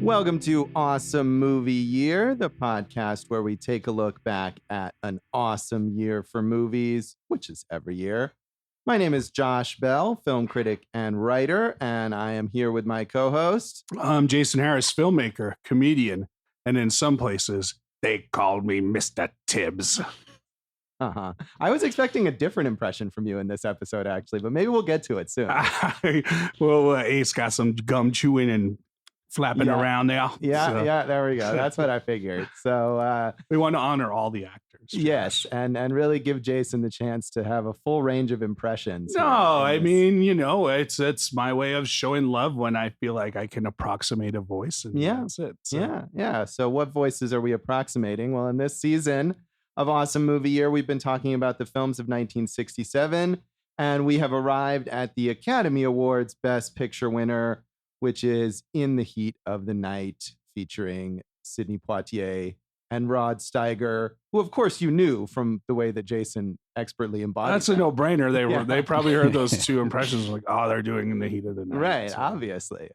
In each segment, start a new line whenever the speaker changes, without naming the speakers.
Welcome to Awesome Movie Year, the podcast where we take a look back at an awesome year for movies, which is every year. My name is Josh Bell, film critic and writer, and I am here with my co-host.
I'm Jason Harris, filmmaker, comedian, and in some places, they called me Mr. Tibbs.
I was expecting a different impression from you in this episode, actually, but maybe we'll get to it soon.
Well, Ace got some gum chewing and flapping around there.
Yeah, there we go. That's what I figured. So
we want to honor all the actors.
Yes, and really give Jason the chance to have a full range of impressions.
No, I mean, it's my way of showing love when I feel like I can approximate a voice, and that's it. So.
Yeah. So what voices are we approximating? Well, in this season of Awesome Movie Year, we've been talking about the films of 1967, and we have arrived at the Academy Awards Best Picture winner, which is In the Heat of the Night, featuring Sidney Poitier and Rod Steiger, who, of course, you knew from the way that Jason expertly embodied.
That's a no-brainer. They probably heard those two impressions like, oh, they're doing In the Heat of the Night.
Right, so. Obviously.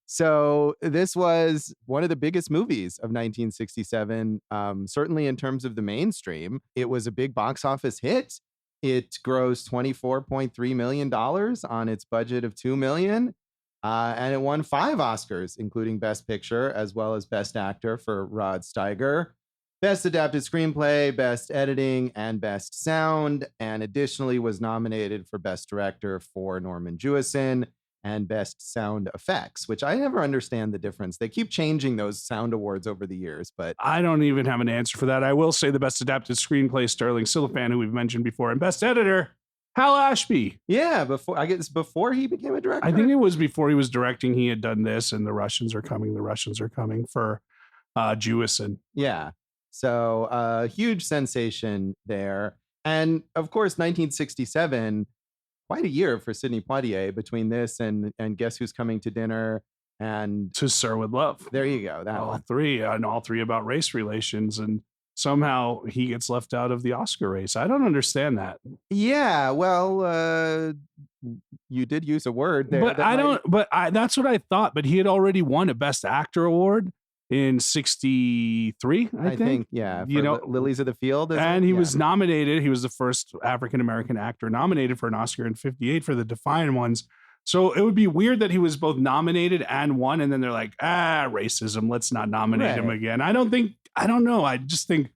So this was one of the biggest movies of 1967, certainly in terms of the mainstream. It was a big box office hit. It grossed $24.3 million on its budget of $2 million. And it won 5 Oscars, including Best Picture, as well as Best Actor for Rod Steiger, Best Adapted Screenplay, Best Editing, and Best Sound, and additionally was nominated for Best Director for Norman Jewison and Best Sound Effects, which I never understand the difference. They keep changing those sound awards over the years, but
I don't even have an answer for that. I will say the Best Adapted Screenplay, Stirling Silliphant, who we've mentioned before, and Best Editor, Hal Ashby.
Yeah, before he became a director.
I think it was before he was directing. He had done this, and The Russians Are Coming for Jewison.
Yeah. So huge sensation there. And of course, 1967, quite a year for Sidney Poitier between this and Guess Who's Coming to Dinner and
To Sir With Love.
There you go. That
all
one.
all three about race relations, and somehow he gets left out of the Oscar race. I don't understand that.
Yeah, well, you did use a word there.
But that's what I thought. But he had already won a Best Actor award in 63, I think.
Yeah. Lilies of the Field.
And he was nominated. He was the first African-American actor nominated for an Oscar in 58 for The Defiant Ones. So it would be weird that he was both nominated and won. And then they're like, racism. Let's not nominate him again. I don't know. I just think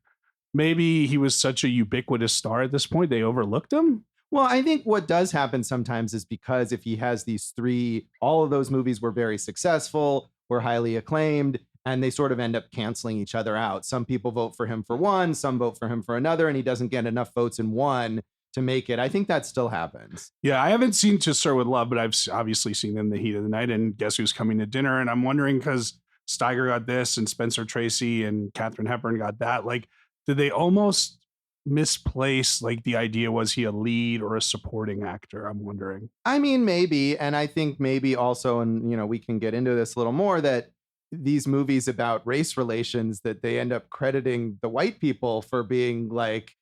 maybe he was such a ubiquitous star at this point, they overlooked him.
Well, I think what does happen sometimes is because if he has these 3, all of those movies were very successful, were highly acclaimed, and they sort of end up canceling each other out. Some people vote for him for one, some vote for him for another, and he doesn't get enough votes in one to make it. I think that still happens.
Yeah, I haven't seen To Sir With Love, but I've obviously seen In the Heat of the Night and Guess Who's Coming to Dinner. And I'm wondering, because Steiger got this and Spencer Tracy and Katharine Hepburn got that, like, did they almost misplace, like, the idea, was he a lead or a supporting actor? I'm wondering.
I mean, maybe. And I think maybe also, and, we can get into this a little more, that these movies about race relations, that they end up crediting the white people for being like,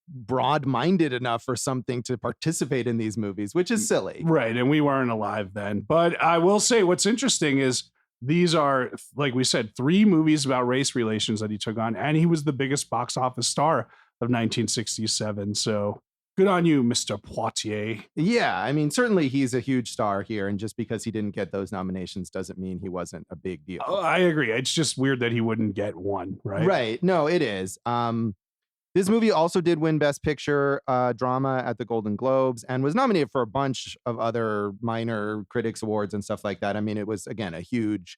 broad-minded enough or something to participate in these movies, which is silly.
Right. And we weren't alive then. But I will say what's interesting is these are, like we said, 3 movies about race relations that he took on, and he was the biggest box office star of 1967. So good on you, Mr. Poitier.
Yeah, I mean, certainly he's a huge star here, and just because he didn't get those nominations doesn't mean he wasn't a big deal.
Oh, I agree. It's just weird that he wouldn't get one, right?
Right. No, it is. This movie also did win Best Picture Drama at the Golden Globes and was nominated for a bunch of other minor critics awards and stuff like that. I mean, it was, again, a huge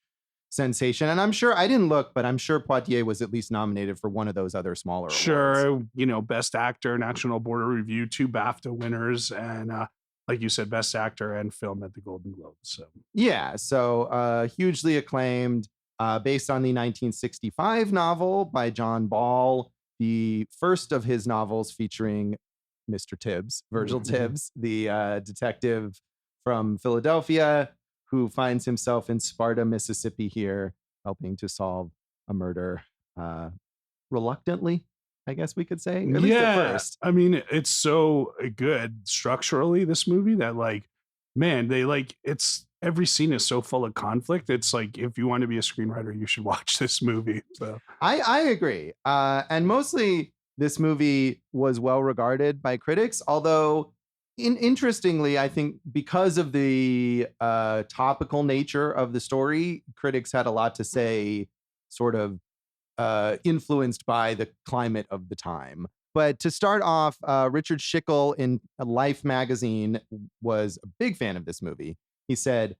sensation. And I'm sure, I didn't look, but I'm sure Poitier was at least nominated for one of those other smaller awards.
Sure. Best Actor, National Board of Review, 2 BAFTA winners, and like you said, Best Actor and Film at the Golden Globes. So
yeah, so hugely acclaimed, based on the 1965 novel by John Ball, the first of his novels featuring Mr. Tibbs, Virgil Tibbs, the detective from Philadelphia, who finds himself in Sparta, Mississippi here, helping to solve a murder reluctantly, I guess we could say. At least at first.
I mean, it's so good structurally, this movie, that like man, they like it's every scene is so full of conflict. It's like if you want to be a screenwriter, you should watch this movie. So
I agree. And mostly this movie was well regarded by critics, although interestingly, I think because of the topical nature of the story, critics had a lot to say, sort of influenced by the climate of the time. But to start off, Richard Schickel in Life magazine was a big fan of this movie. He said,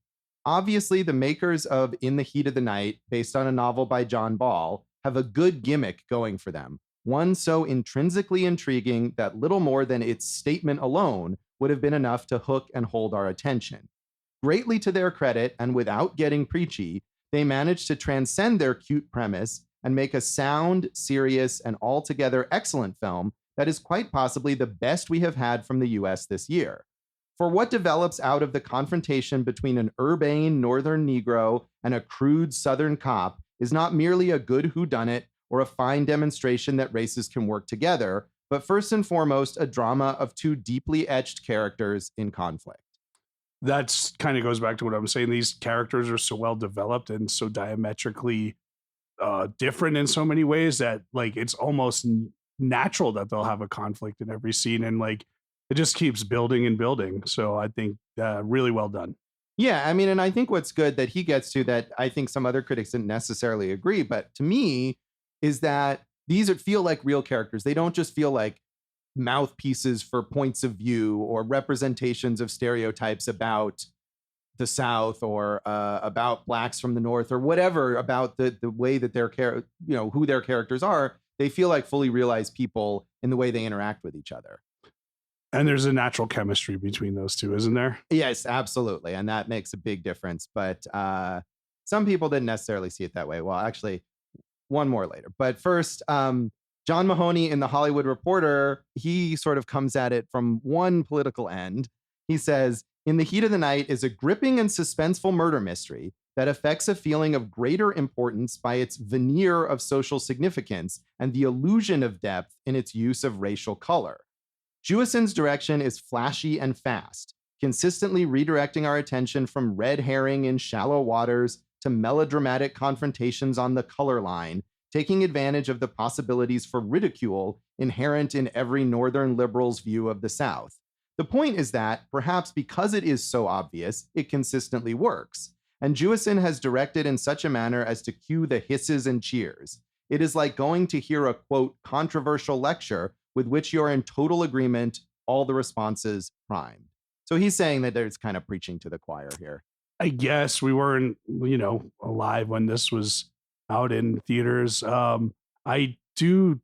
obviously, the makers of In the Heat of the Night, based on a novel by John Ball, have a good gimmick going for them. One so intrinsically intriguing that little more than its statement alone would have been enough to hook and hold our attention. Greatly to their credit, and without getting preachy, they managed to transcend their cute premise and make a sound, serious, and altogether excellent film that is quite possibly the best we have had from the US this year. For what develops out of the confrontation between an urbane northern Negro and a crude southern cop is not merely a good whodunit or a fine demonstration that races can work together, but first and foremost, a drama of two deeply etched characters in conflict.
that's kind of goes back to what I'm saying. These characters are so well developed and so diametrically different in so many ways that like it's almost natural that they'll have a conflict in every scene, and like it just keeps building and building. So I think really well done.
Yeah, I mean, and I think what's good that he gets to that I think some other critics didn't necessarily agree, but to me, is that feel like real characters. They don't just feel like mouthpieces for points of view or representations of stereotypes about the South or about blacks from the North or whatever about the way that who their characters are. They feel like fully realized people in the way they interact with each other.
And there's a natural chemistry between those two, isn't there?
Yes, absolutely. And that makes a big difference. But some people didn't necessarily see it that way. Well, actually, one more later. But first, John Mahoney in The Hollywood Reporter, he sort of comes at it from one political end. He says, In the Heat of the Night is a gripping and suspenseful murder mystery that affects a feeling of greater importance by its veneer of social significance and the illusion of depth in its use of racial color. Jewison's direction is flashy and fast, consistently redirecting our attention from red herring in shallow waters to melodramatic confrontations on the color line, taking advantage of the possibilities for ridicule inherent in every Northern liberal's view of the South. The point is that, perhaps because it is so obvious, it consistently works. And Jewison has directed in such a manner as to cue the hisses and cheers. It is like going to hear a, quote, controversial lecture with which you're in total agreement, all the responses primed. So he's saying that there's kind of preaching to the choir here.
I guess we weren't, alive when this was out in theaters. I do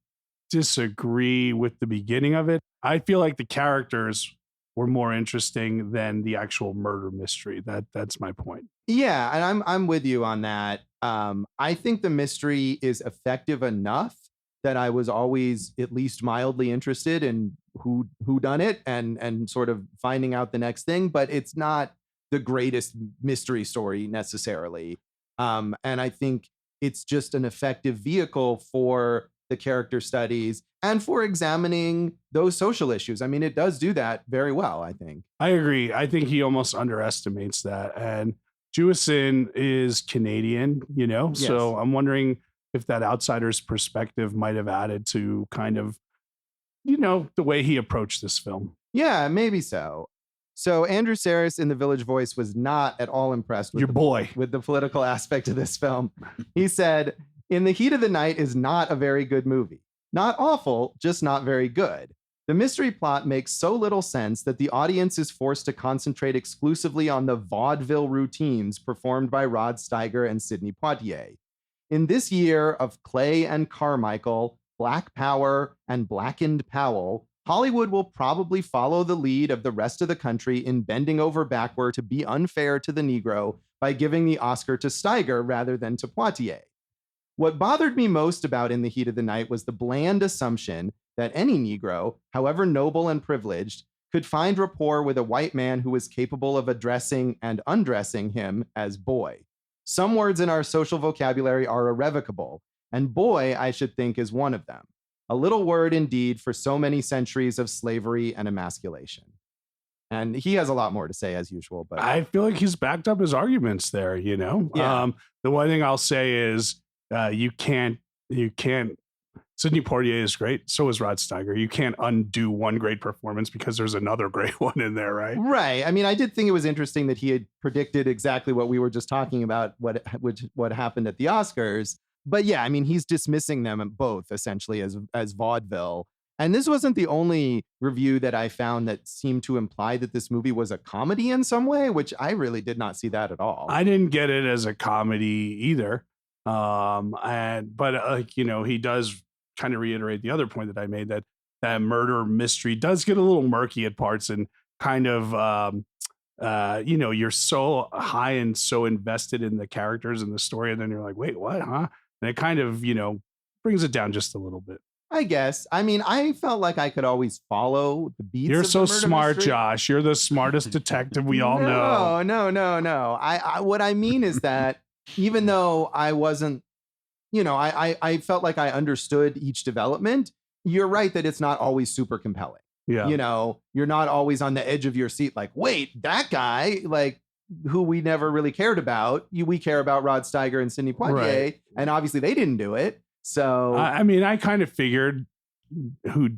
disagree with the beginning of it. I feel like the characters were more interesting than the actual murder mystery. That's my point.
Yeah, and I'm with you on that. I think the mystery is effective enough that I was always at least mildly interested in who done it and sort of finding out the next thing, but it's not the greatest mystery story necessarily. And I think it's just an effective vehicle for the character studies and for examining those social issues. I mean, it does do that very well, I think.
I agree. I think he almost underestimates that. And Jewison is Canadian,
Yes.
So I'm wondering if that outsider's perspective might have added to kind of, the way he approached this film.
Yeah, maybe so. So Andrew Sarris in The Village Voice was not at all impressed with with the political aspect of this film. He said, In the Heat of the Night is not a very good movie. Not awful, just not very good. The mystery plot makes so little sense that the audience is forced to concentrate exclusively on the vaudeville routines performed by Rod Steiger and Sidney Poitier. In this year of Clay and Carmichael, Black Power, and Blackened Powell, Hollywood will probably follow the lead of the rest of the country in bending over backward to be unfair to the Negro by giving the Oscar to Steiger rather than to Poitier. What bothered me most about In the Heat of the Night was the bland assumption that any Negro, however noble and privileged, could find rapport with a white man who was capable of addressing and undressing him as boy. Some words in our social vocabulary are irrevocable, and boy, I should think, is one of them. A little word indeed for so many centuries of slavery and emasculation. And he has a lot more to say as usual, but
I feel like he's backed up his arguments there,
Yeah.
The one thing I'll say is you can't Sidney Poitier is great. So is Rod Steiger. You can't undo one great performance because there's another great one in there, right?
Right. I mean, I did think it was interesting that he had predicted exactly what we were just talking about, what happened at the Oscars. But yeah, I mean, he's dismissing them both essentially as vaudeville. And this wasn't the only review that I found that seemed to imply that this movie was a comedy in some way, which I really did not see that at all.
I didn't get it as a comedy either. He does kind of reiterate the other point that I made, that murder mystery does get a little murky at parts, and kind of you're so high and so invested in the characters and the story, and then you're like, wait, what, huh? And it kind of brings it down just a little bit.
I guess. I mean, I felt like I could always follow the beats.
You're
of
so
the murder
smart,
mystery.
Josh. You're the smartest detective we all know.
No. I what I mean is that even though I wasn't, I felt like I understood each development. You're right that it's not always super compelling.
Yeah.
You're not always on the edge of your seat. Like, wait, that guy, like, who we never really cared about. We care about Rod Steiger and Sidney Poitier,
Right.
and obviously they didn't do it. So
I mean, I kind of figured who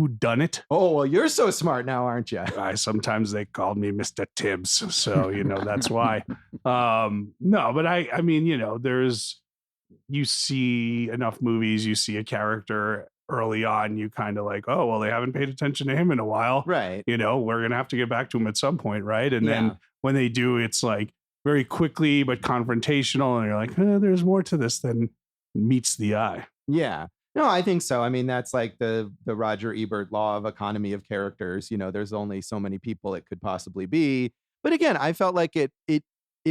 done it.
Oh, well, you're so smart now, aren't you?
Sometimes they called me Mr. Tibbs, so that's why. No, but I mean, you see enough movies, you see a character early on, you kind of like, oh, well, they haven't paid attention to him in a while,
right?
We're gonna have to get back to him at some point, right? And then when they do, it's like very quickly but confrontational, and you're like, there's more to this than meets the eye.
Yeah. No, I think so. I mean, that's like the Roger Ebert law of economy of characters. There's only so many people it could possibly be. But again, I felt like it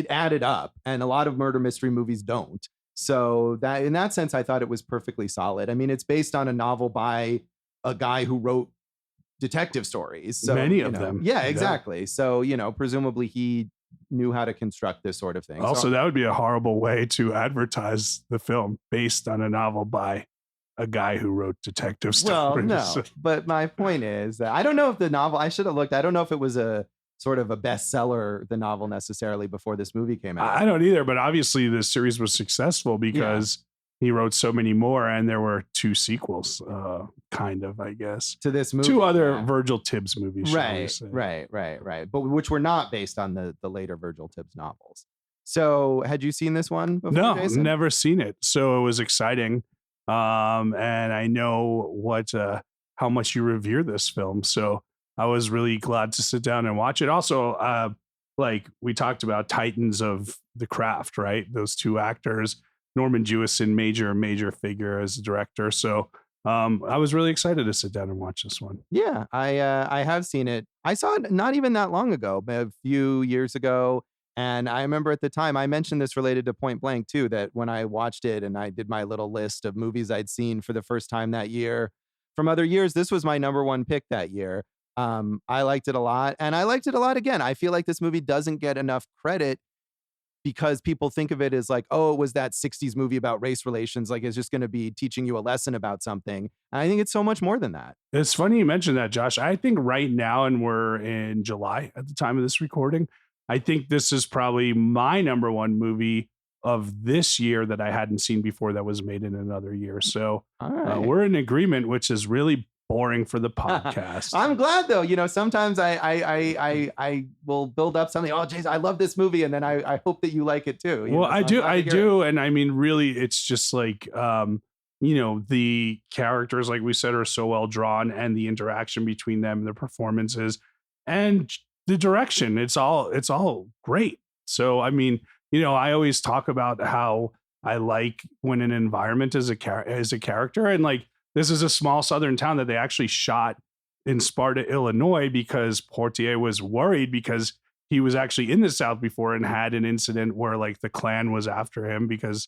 added up, and a lot of murder mystery movies don't. So that in that sense, I thought it was perfectly solid. I mean, it's based on a novel by a guy who wrote detective stories. So,
many of them.
Yeah, exactly. So, presumably he knew how to construct this sort of thing.
Also, that would be a horrible way to advertise the film, based on a novel by a guy who wrote detective stories.
Well, no, but my point is that I don't know if the novel, I should have looked, I don't know if it was a sort of a bestseller, the novel necessarily, before this movie came out.
I don't either, but obviously the series was successful because he wrote so many more, and there were 2 sequels, kind of, I guess,
to this movie.
2 other Virgil Tibbs movies.
Right. But which were not based on the later Virgil Tibbs novels. So had you seen this one before,
No,
Jason?
never seen it. So it was exciting. And I know how much you revere this film. So I was really glad to sit down and watch it. Also, like we talked about, titans of the craft, right? Those 2 actors, Norman Jewison, major figure as a director. So I was really excited to sit down and watch this one.
Yeah, I have seen it. I saw it not even that long ago, a few years ago. And I remember at the time, I mentioned this related to Point Blank too, that when I watched it and I did my little list of movies I'd seen for the first time that year from other years, this was my number 1 pick that year. I liked it a lot, and I liked it a lot again. I feel like this movie doesn't get enough credit because people think of it as like, oh, it was that 60s movie about race relations. Like, it's just going to be teaching you a lesson about something. And I think it's so much more than that.
It's funny you mentioned that, Josh. I think right now, and we're in July at the time of this recording, I think this is probably my number 1 movie of this year that I hadn't seen before that was made in another year. So we're in agreement, which is really boring for the podcast.
I'm glad though. Sometimes I will build up something. Oh, Jason, I love this movie, and then I hope that you like it too.
Well, I do, and I mean, really, it's just like the characters, like we said, are so well drawn, and the interaction between them, the performances, and the direction. It's all great. So I mean, I always talk about how I like when an environment is a character, and like, this is a small southern town that they actually shot in Sparta, Illinois, because Poitier was worried because he was actually in the South before and had an incident where like the Klan was after him because,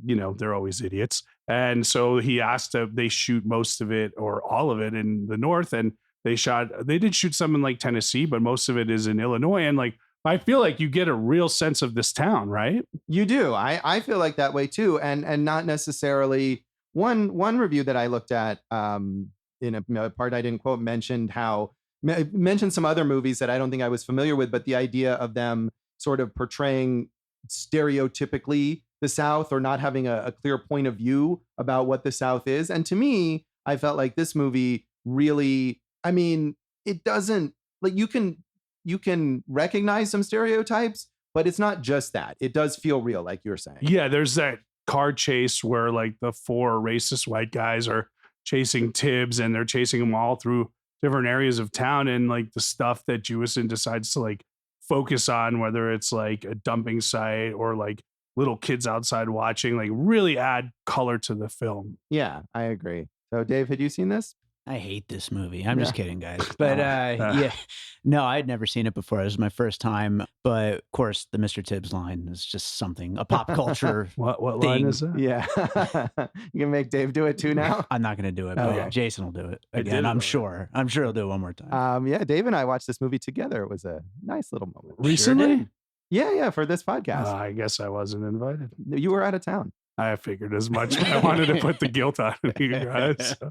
they're always idiots. And so he asked that they shoot most of it or all of it in the North. And they did shoot some in like Tennessee, but most of it is in Illinois. And like, I feel like you get a real sense of this town, right?
You do. I feel like that way too. And not necessarily. One review that I looked at in a part I didn't quote mentioned how mentioned some other movies that I don't think I was familiar with, but the idea of them sort of portraying stereotypically the South or not having a clear point of view about what the South is. And to me, I felt like this movie really, I mean, it doesn't, like, you can recognize some stereotypes, but it's not just that. It does feel real, like you're saying.
Yeah, there's that car chase where like the 4 racist white guys are chasing Tibbs and they're chasing them all through different areas of town, and like the stuff that Jewison decides to like focus on, whether it's like a dumping site or like little kids outside watching, like really add color to the film.
Yeah, I agree. So Dave, had you seen this?
I hate this movie. I'm just kidding, guys. But yeah, no, I'd never seen it before. It was my first time. But of course, the Mr. Tibbs line is just something, a pop culture.
What
thing.
line is that?
Yeah. You can make Dave do it too now?
I'm not going to do it, but
Okay.
Jason will do it again. I'm sure he'll do it one more time.
Yeah, Dave and I watched this movie together. It was a nice little moment.
Recently?
Yeah, for this podcast.
I guess I wasn't invited.
You were out of town.
I figured as much. I wanted to put the guilt on you guys. So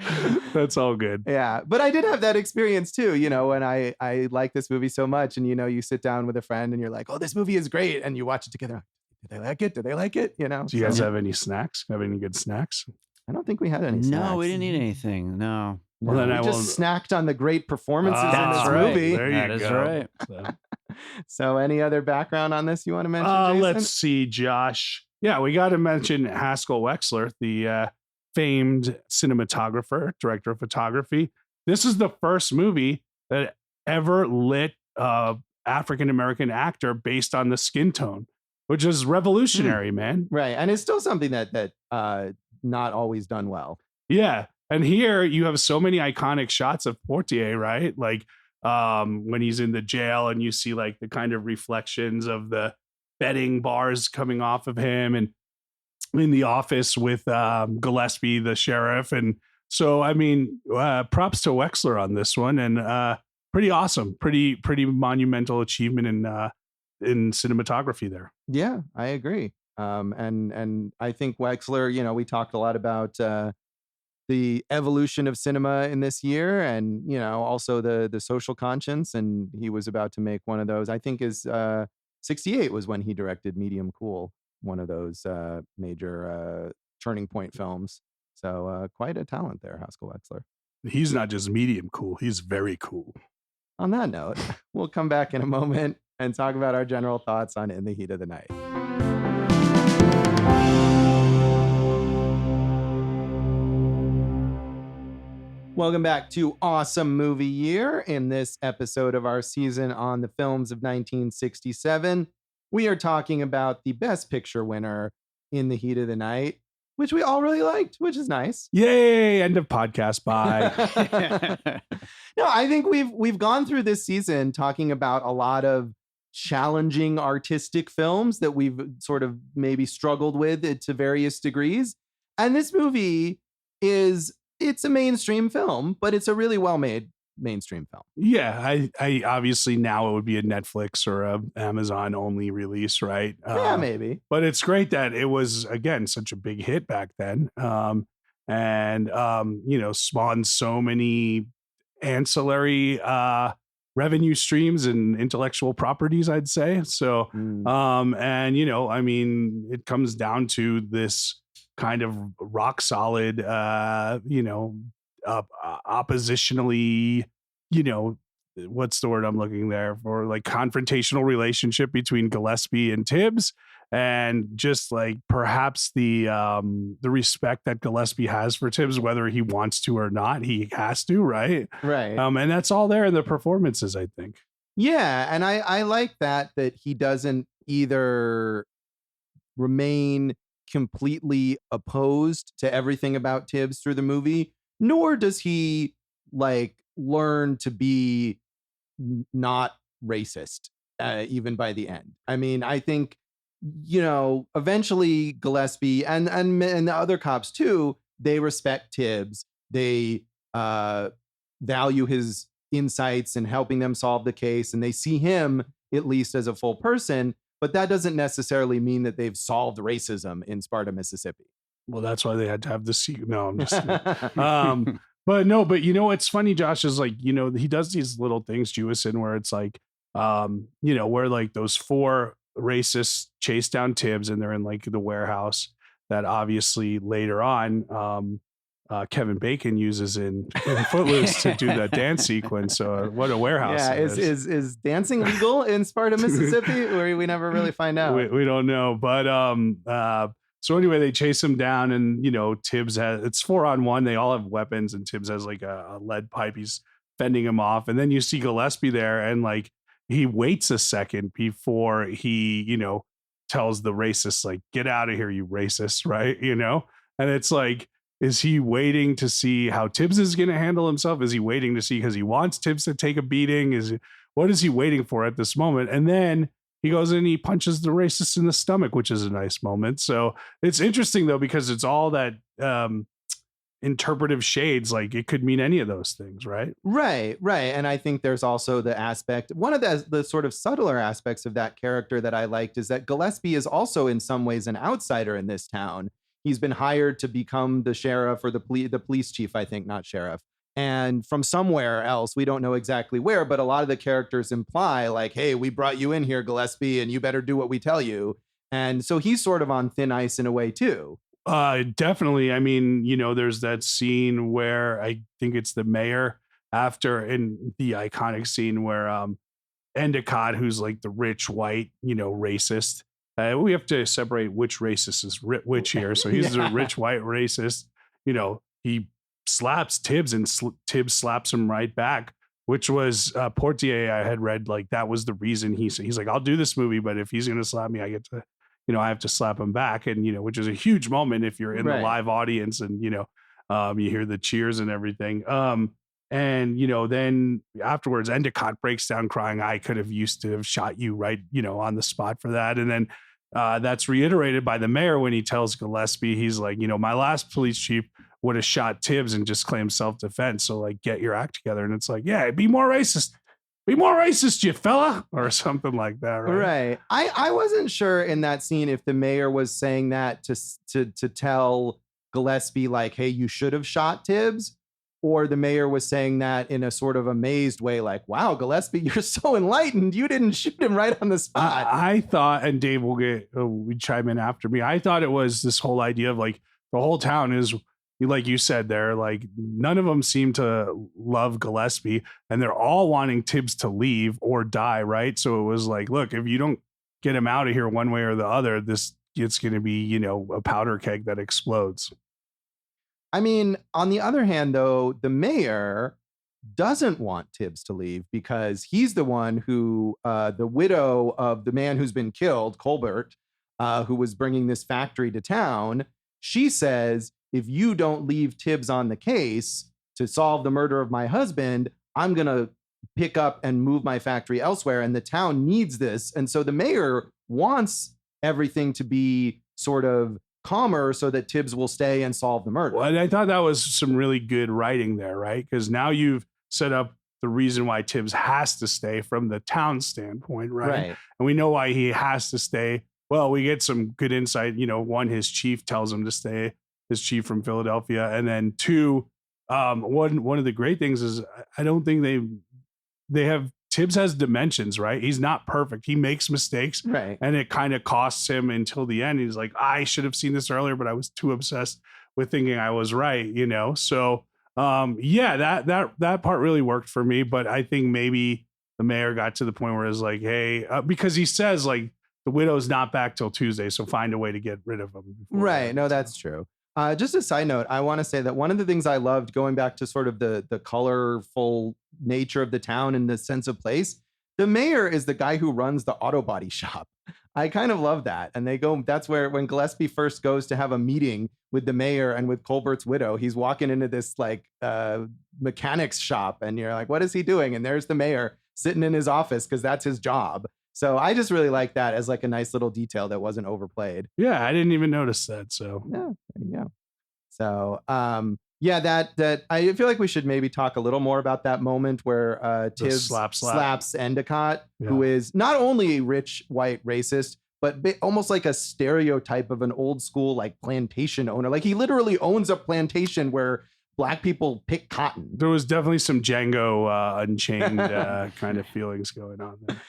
that's all good.
Yeah, but I did have that experience too, you know, when I like this movie so much, and, you know, you sit down with a friend and you're like, oh, this movie is great. And you watch it together. Did they like it? Did they like it? You know?
Do you guys have any snacks? Have any good snacks?
I don't think we had any
No,
snacks.
we didn't eat anything. No.
Well, then
we
I
just snacked on the great performances in
That's
this
right.
movie.
There
That
you
is
go.
right.
So any other background on this you want to mention, Jason?
Let's see, Josh. Yeah, we got to mention Haskell Wexler, the famed cinematographer, director of photography. This is the first movie that ever lit African-American actor based on the skin tone, which is revolutionary, man.
Right. And it's still something that not always done well.
Yeah. And here you have so many iconic shots of Poitier, right? Like when he's in the jail and you see like the kind of reflections of the betting bars coming off of him, and in the office with Gillespie, the sheriff. And so, I mean, props to Wexler on this one, and pretty awesome, pretty monumental achievement in cinematography there.
Yeah, I agree. And I think Wexler, you know, we talked a lot about the evolution of cinema in this year, and, you know, also the social conscience, and he was about to make one of those. I think is 68 was when he directed Medium Cool, one of those major turning point films. So quite a talent there, Haskell Wexler.
He's not just medium cool, he's very cool.
On that note, we'll come back in a moment and talk about our general thoughts on In the Heat of the Night. Welcome back to Awesome Movie Year. In this episode of our season on the films of 1967, we are talking about the Best Picture winner, In the Heat of the Night, which we all really liked, which is nice.
Yay! End of podcast. Bye.
No, I think we've gone through this season talking about a lot of challenging artistic films that we've sort of maybe struggled with to various degrees. And this movie it's a mainstream film, but it's a really well-made mainstream film.
Yeah, I obviously now it would be a Netflix or a Amazon only release, right?
Yeah, maybe.
But it's great that it was, again, such a big hit back then, and you know, spawned so many ancillary revenue streams and intellectual properties, I'd say. So, and you know, I mean, it comes down to this kind of rock solid, you know, oppositionally, you know, what's the word I'm looking there for, like confrontational relationship between Gillespie and Tibbs, and just like perhaps the respect that Gillespie has for Tibbs, whether he wants to or not, he has to, right?
Right.
And that's all there in the performances, I think.
Yeah, and I like that he doesn't either remain completely opposed to everything about Tibbs through the movie, nor does he like learn to be not racist even by the end. I mean, I think, you know, eventually Gillespie and the other cops too, they respect Tibbs. They value his insights and helping them solve the case, and they see him at least as a full person. But that doesn't necessarily mean that they've solved racism in Sparta, Mississippi.
Well, that's why they had to have the sequel. No, I'm just But no, but you know what's funny, Josh, is like, you know, he does these little things, Jewison, where it's like, you know, where like those four racists chase down Tibbs and they're in like the warehouse that obviously later on Kevin Bacon uses in Footloose to do that dance sequence. So what a warehouse.
Yeah, is dancing legal in Sparta, Mississippi? Or we never really find out.
We don't know. But so anyway, they chase him down, and you know, Tibbs has, it's 4-on-1. They all have weapons, and Tibbs has like a lead pipe. He's fending him off. And then you see Gillespie there, and like he waits a second before he, you know, tells the racists, like, get out of here, you racists, right? You know? And it's like, is he waiting to see how Tibbs is going to handle himself? Is he waiting to see because he wants Tibbs to take a beating? What is he waiting for at this moment? And then he goes and he punches the racist in the stomach, which is a nice moment. So it's interesting though, because it's all that interpretive shades. Like it could mean any of those things, right?
Right. And I think there's also the aspect, one of the sort of subtler aspects of that character that I liked is that Gillespie is also in some ways an outsider in this town. He's been hired to become the sheriff or the police chief, I think, not sheriff. And from somewhere else, we don't know exactly where, but a lot of the characters imply like, hey, we brought you in here, Gillespie, and you better do what we tell you. And so he's sort of on thin ice in a way, too.
Definitely. I mean, you know, there's that scene where I think it's the mayor in the iconic scene where Endicott, who's like the rich white, you know, racist. We have to separate which racist is which here. So he's a rich white racist. You know, he slaps Tibbs and Tibbs slaps him right back, which was Poitier. I had read like that was the reason he's like, I'll do this movie, but if he's going to slap me, I get to, you know, I have to slap him back. And, you know, which is a huge moment if you're in the live audience and, you know, you hear the cheers and everything. And, you know, then afterwards, Endicott breaks down crying, I could have used to have shot you right, you know, on the spot for that. And then that's reiterated by the mayor when he tells Gillespie, he's like, you know, my last police chief would have shot Tibbs and just claimed self-defense. So like, get your act together. And it's like, yeah, be more racist, you fella, or something like that.
Right. I wasn't sure in that scene if the mayor was saying that to tell Gillespie like, hey, you should have shot Tibbs, or the mayor was saying that in a sort of amazed way, like, wow, Gillespie, you're so enlightened. You didn't shoot him right on the spot.
I thought, and Dave will chime in after me. I thought it was this whole idea of like the whole town is, like you said there, like none of them seem to love Gillespie and they're all wanting Tibbs to leave or die. Right. So it was like, look, if you don't get him out of here one way or the other, it's going to be, you know, a powder keg that explodes.
I mean, on the other hand, though, the mayor doesn't want Tibbs to leave because he's the one who, the widow of the man who's been killed, Colbert, who was bringing this factory to town, she says, if you don't leave Tibbs on the case to solve the murder of my husband, I'm going to pick up and move my factory elsewhere. And the town needs this. And so the mayor wants everything to be sort of calmer so that Tibbs will stay and solve the murder.
Well, I thought that was some really good writing there, right? Because now you've set up the reason why Tibbs has to stay from the town standpoint, right? And we know why he has to stay. Well, we get some good insight. You know, one, his chief tells him to stay, his chief from Philadelphia. And then two, one of the great things is I don't think they have, Tibbs has dimensions, right? He's not perfect. He makes mistakes.
Right.
And it kind of costs him until the end. He's like, I should have seen this earlier, but I was too obsessed with thinking I was right, you know? So yeah, that part really worked for me. But I think maybe the mayor got to the point where it's like, hey, because he says like the widow's not back till Tuesday, so find a way to get rid of him.
Right. No, that's true. Just a side note, I want to say that one of the things I loved going back to sort of the colorful nature of the town and the sense of place, the mayor is the guy who runs the auto body shop. I kind of love that. And that's where when Gillespie first goes to have a meeting with the mayor and with Colbert's widow, he's walking into this like mechanics shop and you're like, what is he doing? And there's the mayor sitting in his office because that's his job. So I just really like that as like a nice little detail that wasn't overplayed.
Yeah, I didn't even notice that. So
yeah, there you go. So yeah, that I feel like we should maybe talk a little more about that moment where Tibbs slaps Endicott, who is not only a rich white racist, but almost like a stereotype of an old school like plantation owner. Like he literally owns a plantation where black people pick cotton.
There was definitely some Django Unchained kind of feelings going on there.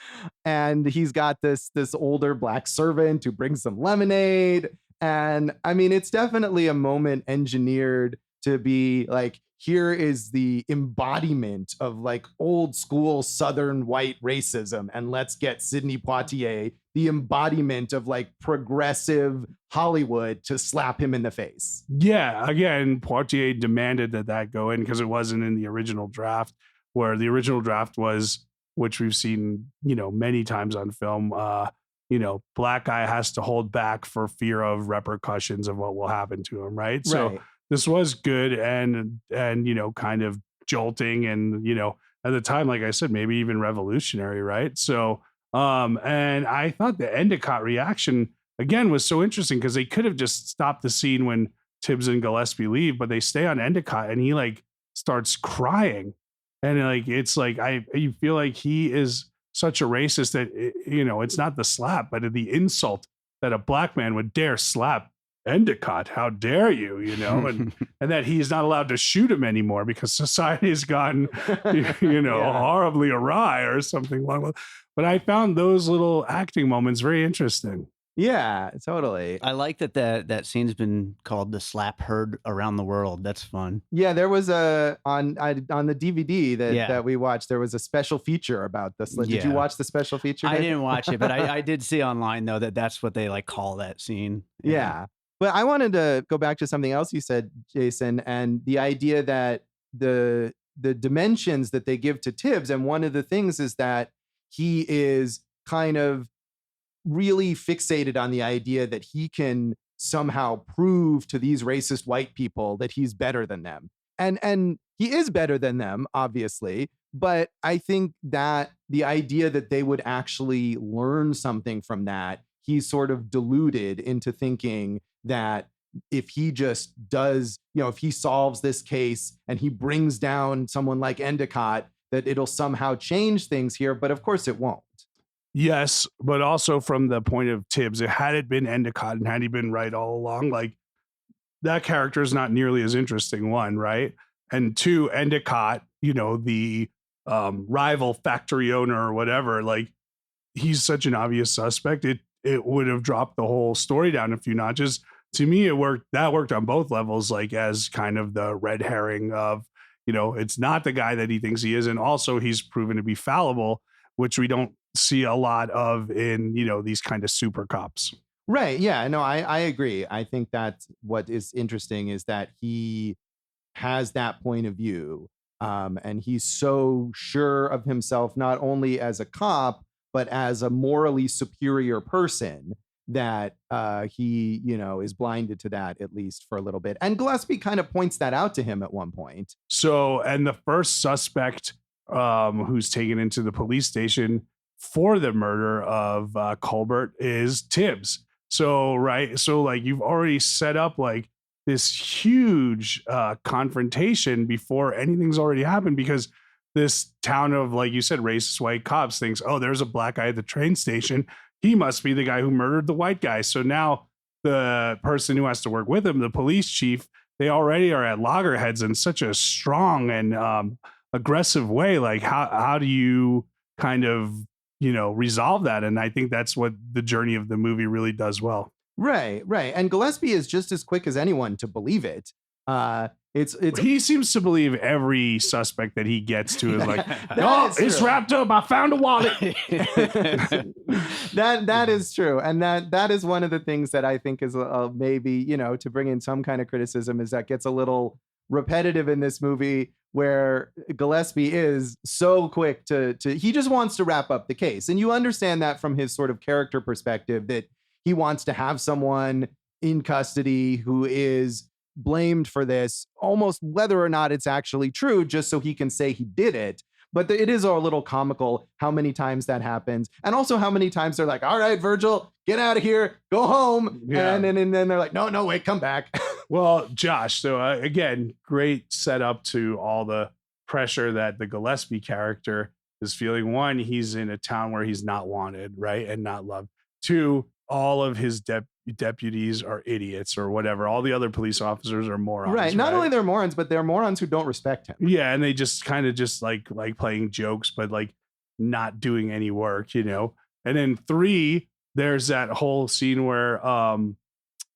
And he's got this older black servant who brings some lemonade. And I mean, it's definitely a moment engineered to be like, here is the embodiment of like old school Southern white racism. And let's get Sidney Poitier, the embodiment of like progressive Hollywood, to slap him in the face.
Yeah. Again, Poitier demanded that go in because it wasn't in the original draft, where the original draft was, which we've seen, many times on film, black guy has to hold back for fear of repercussions of what will happen to him. Right. So this was good and kind of jolting and, at the time, like I said, maybe even revolutionary. Right. So, and I thought the Endicott reaction again was so interesting because they could have just stopped the scene when Tibbs and Gillespie leave, but they stay on Endicott and he like starts crying. And like, it's like, you feel like he is such a racist that, it's not the slap, but the insult that a black man would dare slap Endicott. How dare you, and that he's not allowed to shoot him anymore because society has gotten, horribly awry or something along those. But I found those little acting moments very interesting.
Yeah, totally.
I like that scene's been called the slap heard around the world. That's fun.
Yeah, there was on the DVD that we watched, there was a special feature about this. Did you watch the special feature?
I didn't watch it, but I did see online though that's what they like call that scene.
Yeah. But I wanted to go back to something else you said, Jason, and the idea that the dimensions that they give to Tibbs, and one of the things is that he is kind of really fixated on the idea that he can somehow prove to these racist white people that he's better than them. And he is better than them, obviously. But I think that the idea that they would actually learn something from that, he's sort of deluded into thinking that if he just does, if he solves this case and he brings down someone like Endicott, that it'll somehow change things here. But of course it won't.
Yes, but also from the point of Tibbs, had it been Endicott and had he been right all along, like that character is not nearly as interesting, one, right? And two, Endicott, the rival factory owner or whatever, like he's such an obvious suspect. It would have dropped the whole story down a few notches. To me, that worked on both levels, like as kind of the red herring of, it's not the guy that he thinks he is. And also he's proven to be fallible, which we don't see a lot of in, these kind of super cops.
Right. Yeah, no, I agree. I think that's what is interesting is that he has that point of view. And he's so sure of himself, not only as a cop, but as a morally superior person, that he, is blinded to that, at least for a little bit. And Gillespie kind of points that out to him at one point.
So, and the first suspect who's taken into the police station for the murder of Colbert is Tibbs. So, right. So like you've already set up like this huge confrontation before anything's already happened, because this town of, like you said, racist white cops thinks, oh, there's a black guy at the train station. He must be the guy who murdered the white guy. So now the person who has to work with him, the police chief, they already are at loggerheads in such a strong and aggressive way. Like how do you kind of, resolve that? And I think that's what the journey of the movie really does well.
Right. And Gillespie is just as quick as anyone to believe it.
He seems to believe every suspect that he gets to is like, it's
true.
wrapped up. I found a wallet.
that is true. And that is one of the things that I think is maybe, to bring in some kind of criticism, is that gets a little repetitive in this movie, where Gillespie is so quick to he just wants to wrap up the case. And you understand that from his sort of character perspective, that he wants to have someone in custody who is blamed for this, almost whether or not it's actually true, just so he can say he did it. But it is a little comical how many times that happens. And also how many times they're like, all right, Virgil, get out of here, go home. Yeah. And then they're like, no, wait, come back.
Well, Josh, so again, great setup to all the pressure that the Gillespie character is feeling. One, he's in a town where he's not wanted, right? And not loved. Two, all of his deputies are idiots or whatever. All the other police officers are morons.
Right. Not only they're morons, but they're morons who don't respect him.
Yeah, and they just kind of just like playing jokes, but like not doing any work, you know. And then 3, there's that whole scene where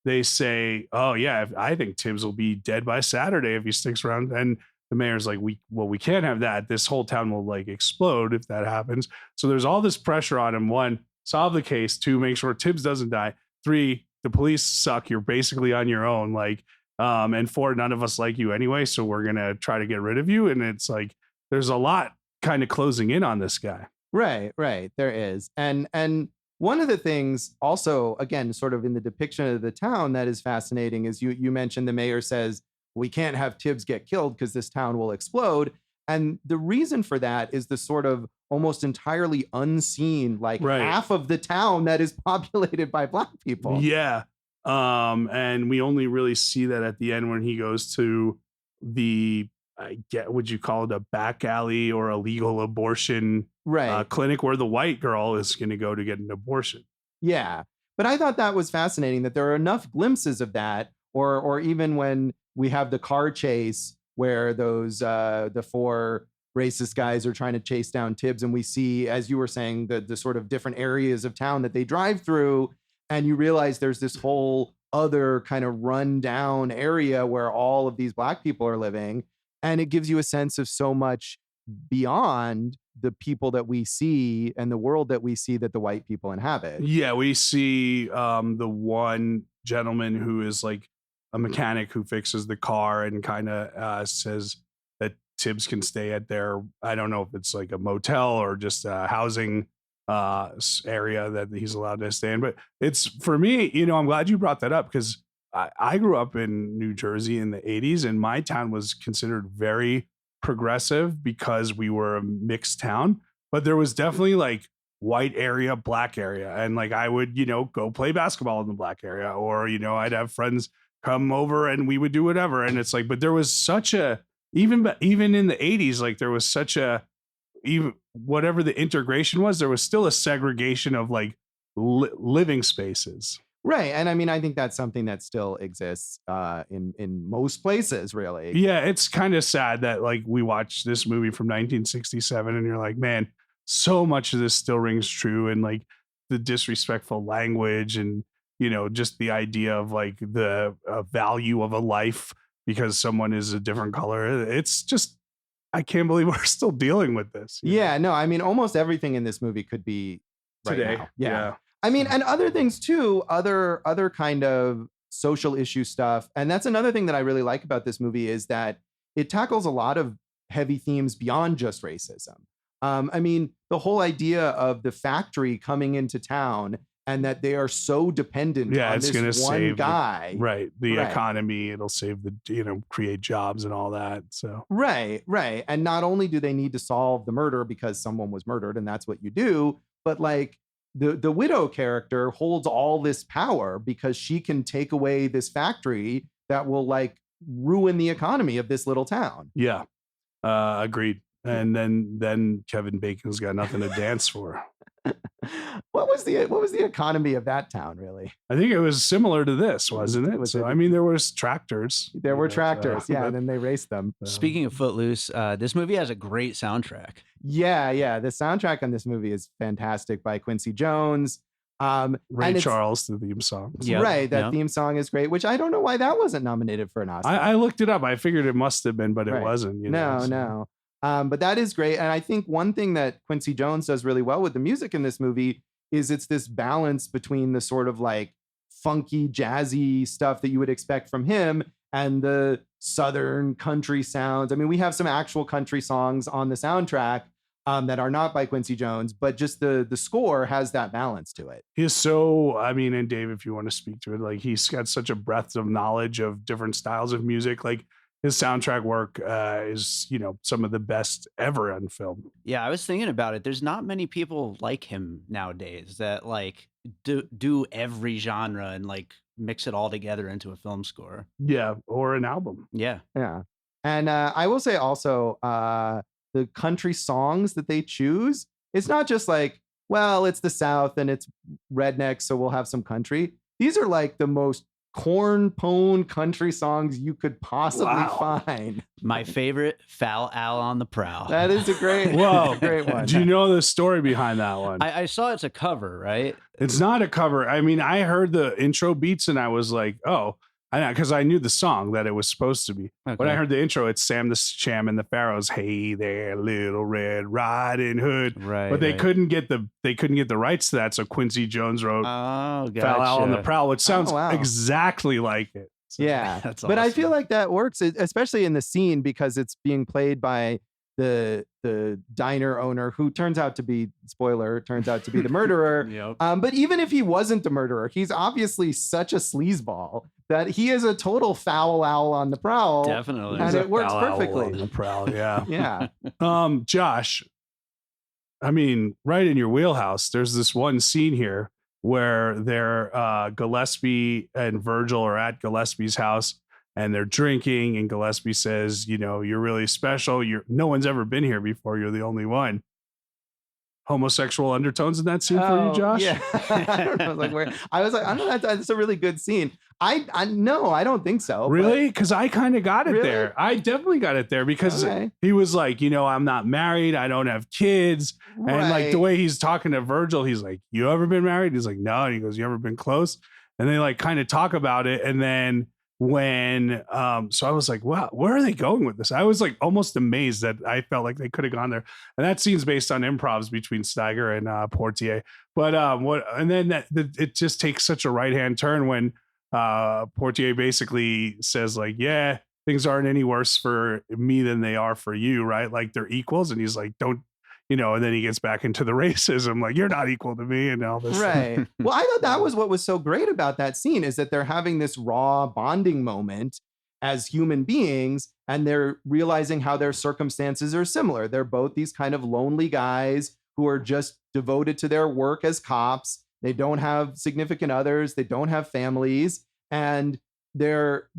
they say, "Oh yeah, I think Tibbs will be dead by Saturday if he sticks around." And the mayor's like, we can't have that. This whole town will like explode if that happens. So there's all this pressure on him. 1, solve the case. 2, make sure Tibbs doesn't die. 3, the police suck. You're basically on your own. Like, and 4, none of us like you anyway, so we're gonna try to get rid of you. And it's like there's a lot kind of closing in on this guy.
Right. There is. And one of the things also, again, sort of in the depiction of the town that is fascinating is you mentioned the mayor says, we can't have Tibbs get killed because this town will explode. And the reason for that is the sort of almost entirely unseen, like half of the town that is populated by Black people.
Yeah. And we only really see that at the end when he goes to would you call it a back alley or a legal abortion clinic where the white girl is going to go to get an abortion.
Yeah. But I thought that was fascinating that there are enough glimpses of that, or even when we have the car chase where those the 4 racist guys are trying to chase down Tibbs, and we see, as you were saying, the sort of different areas of town that they drive through, and you realize there's this whole other kind of run down area where all of these Black people are living, and it gives you a sense of so much beyond the people that we see and the world that we see that the white people inhabit.
Yeah, we see the one gentleman who is like a mechanic who fixes the car and kind of says that Tibbs can stay at their, I don't know if it's like a motel or just a housing area that he's allowed to stay in. But it's, for me, you know, I'm glad you brought that up because I grew up in New Jersey in the 80s and my town was considered very progressive because we were a mixed town, but there was definitely like white area, Black area. And like, I would, you know, go play basketball in the Black area, or, you know, I'd have friends come over and we would do whatever. And it's like, but there was such a, even in the 80s, like there was such a, even whatever the integration was, there was still a segregation of like living spaces.
Right. And I mean, I think that's something that still exists in most places, really.
Yeah, it's kind of sad that like we watched this movie from 1967 and you're like, man, so much of this still rings true. And like the disrespectful language and, you know, just the idea of like the value of a life because someone is a different color. It's just, I can't believe we're still dealing with this.
Yeah, no, I mean, almost everything in this movie could be
today.
Now. Yeah. I mean, and other things too, other kind of social issue stuff. And that's another thing that I really like about this movie is that it tackles a lot of heavy themes beyond just racism. I mean, the whole idea of the factory coming into town and that they are so dependent on this one guy.
The economy, it'll save the, you know, create jobs and all that. So
Right. And not only do they need to solve the murder because someone was murdered and that's what you do, but like the widow character holds all this power because she can take away this factory that will like ruin the economy of this little town.
Yeah. Agreed. And then Kevin Bacon's got nothing to dance for.
What was the economy of that town, really?
I think it was similar to this, wasn't it? So, I mean, there was tractors.
There were tractors, and then they raced them.
Speaking of Footloose, this movie has a great soundtrack.
Yeah. The soundtrack on this movie is fantastic by Quincy Jones.
Ray Charles, the theme song.
Yep, right, that theme song is great, which I don't know why that wasn't nominated for an Oscar.
I looked it up. I figured it must have been, but it wasn't. You know,
No. But that is great. And I think one thing that Quincy Jones does really well with the music in this movie is it's this balance between the sort of like funky, jazzy stuff that you would expect from him and the Southern country sounds. I mean, we have some actual country songs on the soundtrack that are not by Quincy Jones, but just the score has that balance to it.
He's so, I mean, and Dave, if you want to speak to it, like he's got such a breadth of knowledge of different styles of music. Like his soundtrack work is, you know, some of the best ever on film.
Yeah, I was thinking about it. There's not many people like him nowadays that like do every genre and like mix it all together into a film score.
Yeah, or an album.
Yeah.
And I will say also, the country songs that they choose, it's not just like well, it's the South and it's redneck, so we'll have some country. These are like the most corn pone country songs you could possibly find.
My favorite, Foul Owl on the Prowl.
That is a great, great one.
Do you know the story behind that one?
I saw it's a cover, right?
It's not a cover. I mean, I heard the intro beats and I was like, oh, because I knew the song that it was supposed to be.
Okay.
When I heard the intro, it's Sam the Sham and the Pharaohs. Hey there, little Red Riding Hood.
Right.
But they couldn't get the rights to that, so Quincy Jones wrote
"Oh, gotcha."
Foul Owl on the Prowl, which sounds exactly like it.
So, yeah,
that's
but
awesome.
I feel like that works, especially in the scene, because it's being played by the diner owner, who turns out to be the murderer.
Yep.
But even if he wasn't the murderer, he's obviously such a sleazeball that he is a total foul owl on the prowl.
Definitely.
And it works
Foul Owl
perfectly.
on the Prowl, yeah.
Yeah.
Josh, I mean, right in your wheelhouse, there's this one scene here where Gillespie and Virgil are at Gillespie's house and they're drinking, and Gillespie says, you know, you're really special. No one's ever been here before. You're the only one. Homosexual undertones in that scene for you, Josh?
Yeah. I don't know. I was like, I don't know. That's a really good scene. No, I don't think so.
Really? Because I kind of got it
Really?
there. I definitely got it there because
Okay.
he was like, you know, I'm not married. I don't have kids. And like the way he's talking to Virgil, he's like, you ever been married? He's like, no. And he goes, you ever been close? And they like kind of talk about it. And then so I was like, wow, where are they going with this? I was like almost amazed that I felt like they could have gone there. And that scene's based on improvs between Steiger and Poitier. But it just takes such a right-hand turn when Poitier basically says like, yeah, things aren't any worse for me than they are for you, right? Like they're equals. And he's like, don't, you know, and then he gets back into the racism, like you're not equal to me and all this.
Right. Well, I thought that was what was so great about that scene, is that they're having this raw bonding moment as human beings, and they're realizing how their circumstances are similar. They're both these kind of lonely guys who are just devoted to their work as cops. They don't have significant others. They don't have families, and they're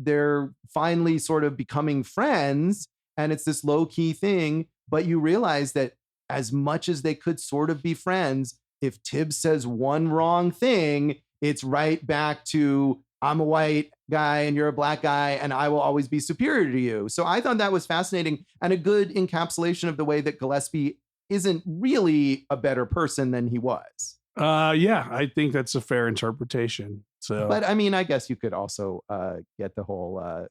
finally sort of becoming friends. And it's this low key thing, but you realize that as much as they could sort of be friends, if Tibbs says one wrong thing, it's right back to, I'm a white guy and you're a black guy and I will always be superior to you. So I thought that was fascinating and a good encapsulation of the way that Gillespie isn't really a better person than he was.
Yeah, I think that's a fair interpretation. So,
but I mean, I guess you could also get the whole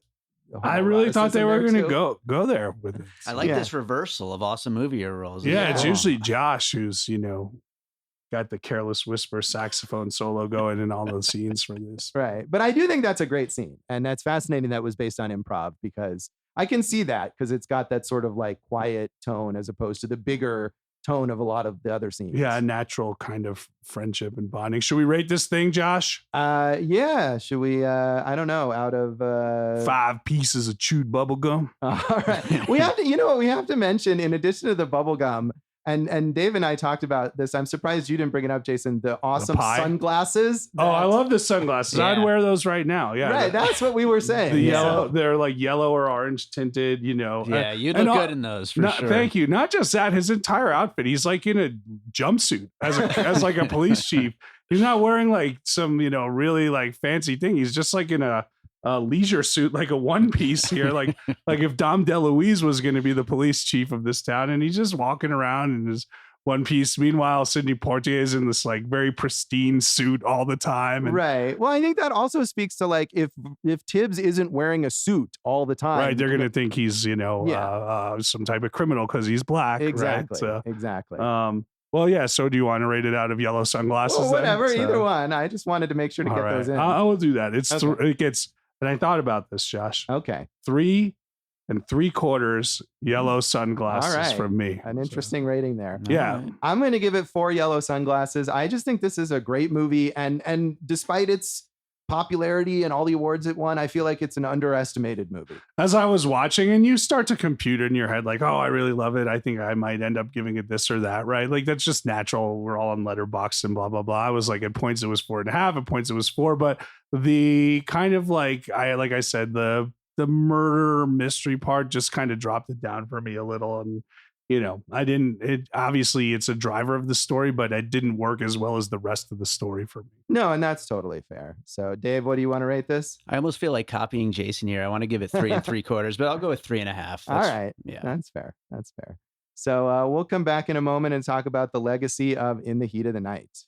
I really thought they were going to
too.
go there with it.
I like this reversal of awesome movie roles.
Yeah, it's usually Josh who's, you know, got the Careless Whisper saxophone solo going in all those scenes for this.
Right. But I do think that's a great scene. And that's fascinating that was based on improv, because I can see that, because it's got that sort of like quiet tone as opposed to the bigger tone of a lot of the other scenes.
Yeah, a natural kind of friendship and bonding. Should we rate this thing, Josh?
Yeah. Should we, I don't know, out of
5 pieces of chewed bubble gum?
All right. We have to, you know what we have to mention, in addition to the bubble gum, and Dave and I talked about this. I'm surprised you didn't bring it up, Jason. The awesome sunglasses.
I love the sunglasses.
Yeah.
I'd wear those right now. Yeah.
Right. That's what we were saying.
The yellow, they're like yellow or orange tinted, you know.
Yeah, you look good in those for sure.
Thank you. Not just that, his entire outfit. He's like in a jumpsuit as like a police chief. He's not wearing like some, you know, really like fancy thing. He's just like in a leisure suit, like a one piece here, like if Dom DeLuise was going to be the police chief of this town, and he's just walking around in his one piece. Meanwhile, Sidney Poitier is in this like very pristine suit all the time. And,
right. Well, I think that also speaks to like if Tibbs isn't wearing a suit all the time,
right? They're going to think he's, you know, some type of criminal because he's black.
Exactly.
Right? So,
exactly.
Well, yeah. So do you want to rate it out of yellow sunglasses?
Well, whatever,
then?
either one. I just wanted to make sure to get those in.
I will do that. It gets. And I thought about this, Josh.
Okay.
3 3/4 yellow sunglasses
All right.
from me.
An interesting rating there.
Yeah.
Right.
I'm going to give it 4 yellow sunglasses. I just think this is a great movie. And despite its popularity and all the awards it won, I feel like it's an underestimated movie.
As I was watching, and you start to compute in your head, like, oh, I really love it. I think I might end up giving it this or that, right? Like, that's just natural. We're all on Letterboxd and blah, blah, blah. I was like, at points it was 4.5, at points it was 4. But the kind of like I said, the murder mystery part just kind of dropped it down for me a little. And Obviously it's a driver of the story, but it didn't work as well as the rest of the story for me.
No, and that's totally fair. So Dave, what do you want to rate this?
I almost feel like copying Jason here. I want to give it 3 3/4, but I'll go with 3.5.
All right.
Yeah.
That's fair. So we'll come back in a moment and talk about the legacy of In the Heat of the Night.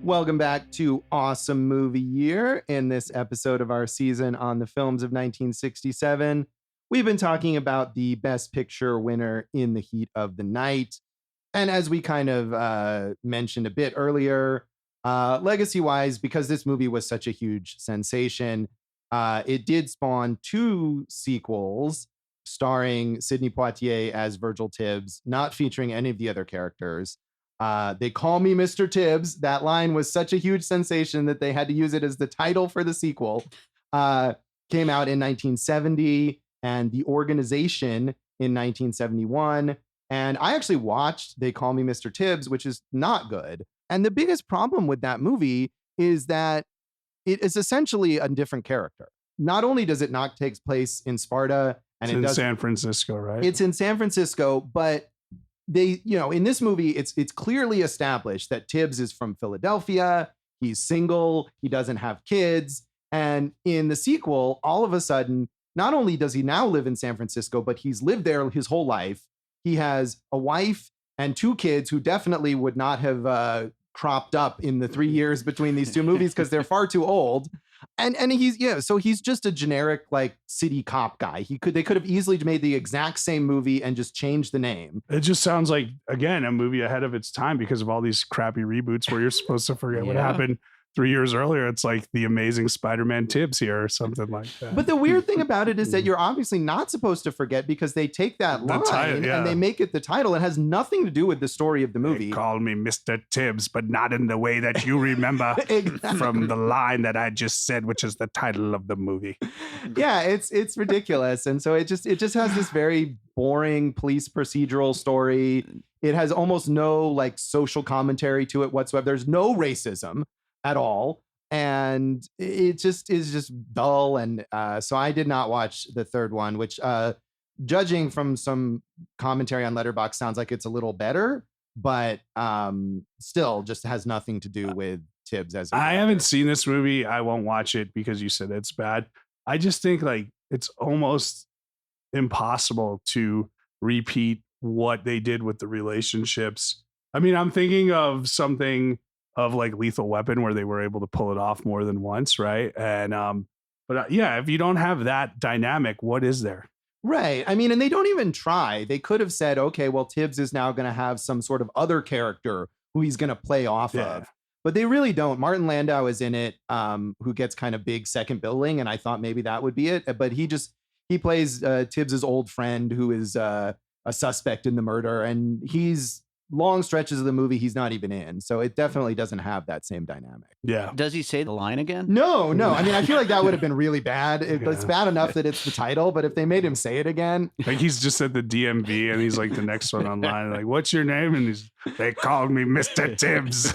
Welcome back to Awesome Movie Year. In this episode of our season on the films of 1967, we've been talking about the Best Picture winner In the Heat of the Night. And as we kind of mentioned a bit earlier, legacy-wise, because this movie was such a huge sensation, it did spawn 2 sequels starring Sidney Poitier as Virgil Tibbs, not featuring any of the other characters. They Call Me Mr. Tibbs. That line was such a huge sensation that they had to use it as the title for the sequel. Came out in 1970, and The Organization in 1971. And I actually watched They Call Me Mr. Tibbs, which is not good. And the biggest problem with that movie is that it is essentially a different character. Not only does it not take place in Sparta, and
it's in San Francisco, right?
It's in San Francisco, but they, in this movie, it's clearly established that Tibbs is from Philadelphia. He's single. He doesn't have kids. And in the sequel, all of a sudden, not only does he now live in San Francisco, but he's lived there his whole life. He has a wife and 2 kids who definitely would not have cropped up in the 3 years between these 2 movies because they're far too old. And so he's just a generic like city cop guy. They could have easily made the exact same movie and just changed the name.
It just sounds like, again, a movie ahead of its time because of all these crappy reboots where you're supposed to forget what happened 3 years earlier. It's like The Amazing Spider-Man Tibbs here or something like that.
But the weird thing about it is that you're obviously not supposed to forget because they take that line and they make it the title. It has nothing to do with the story of the movie.
They call me Mr. Tibbs, but not in the way that you remember from the line that I just said, which is the title of the movie.
Yeah, it's ridiculous. And so it just has this very boring police procedural story. It has almost no like social commentary to it whatsoever. There's no racism at all, and it just is just dull. And so I did not watch the third one, which judging from some commentary on Letterboxd sounds like it's a little better, but still just has nothing to do with Tibbs as
I haven't seen this movie. I won't watch it because you said it's bad. I just think like it's almost impossible to repeat what they did with the relationships. I mean, I'm thinking of something of like Lethal Weapon where they were able to pull it off more than once, right? And but if you don't have that dynamic, what is there?
Right. I mean, and they don't even try. They could have said, okay, well, Tibbs is now going to have some sort of other character who he's going to play off of. But they really don't. Martin Landau is in it, who gets kind of big second billing, and I thought maybe that would be it. But he plays Tibbs's old friend who is a suspect in the murder, and he's long stretches of the movie he's not even in. So it definitely doesn't have that same dynamic.
Yeah.
Does he say the line again?
No. I mean, I feel like that would have been really bad. It's bad enough that it's the title, but if they made him say it again.
Like he's just at the DMV and he's like the next one online. Like, what's your name? And they called me Mr. Tibbs.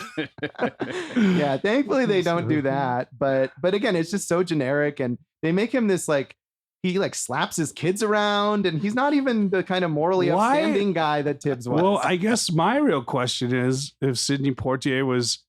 Yeah, thankfully they don't do that. But again, it's just so generic, and they make him this like, he like slaps his kids around, and he's not even the kind of morally upstanding guy that Tibbs was.
Well, I guess my real question is if Sidney Poitier was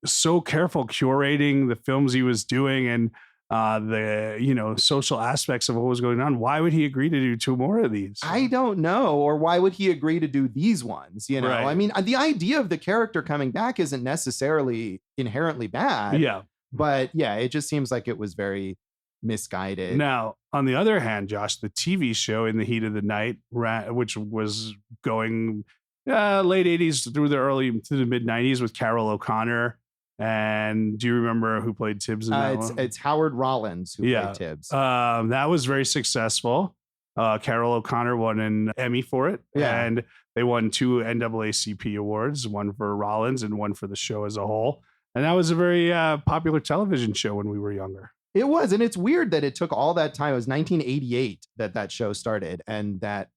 so careful curating the films he was doing and the social aspects of what was going on, why would he agree to do 2 more of these?
I don't know. Or why would he agree to do these ones? Right. I mean, the idea of the character coming back isn't necessarily inherently bad.
Yeah.
But yeah, it just seems like it was very misguided.
Now, on the other hand, Josh, the TV show In the Heat of the Night, which was going late 80s through the mid 90s with Carol O'Connor. And do you remember who played Tibbs in that one?
It's Howard Rollins who played Tibbs.
That was very successful. Carol O'Connor won an Emmy for it.
Yeah.
And they won 2 NAACP awards, one for Rollins and one for the show as a whole. And that was a very popular television show when we were younger.
It was, and it's weird that it took all that time. It was 1988 that show started, and that